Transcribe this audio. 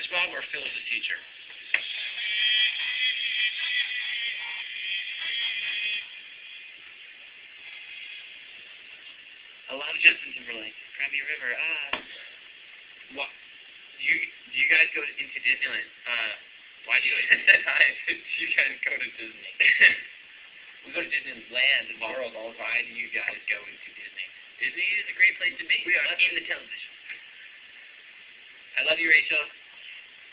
SpongeBob or Phil the teacher? A lot of Justin Timberlake. Crimea River. What? Do you guys go into Disneyland? Why do you guys go to Disney? We go to Disneyland and World all the time. Why do you guys go into Disney? Disney is a great place to be. We are in the television. I love you, Rachel.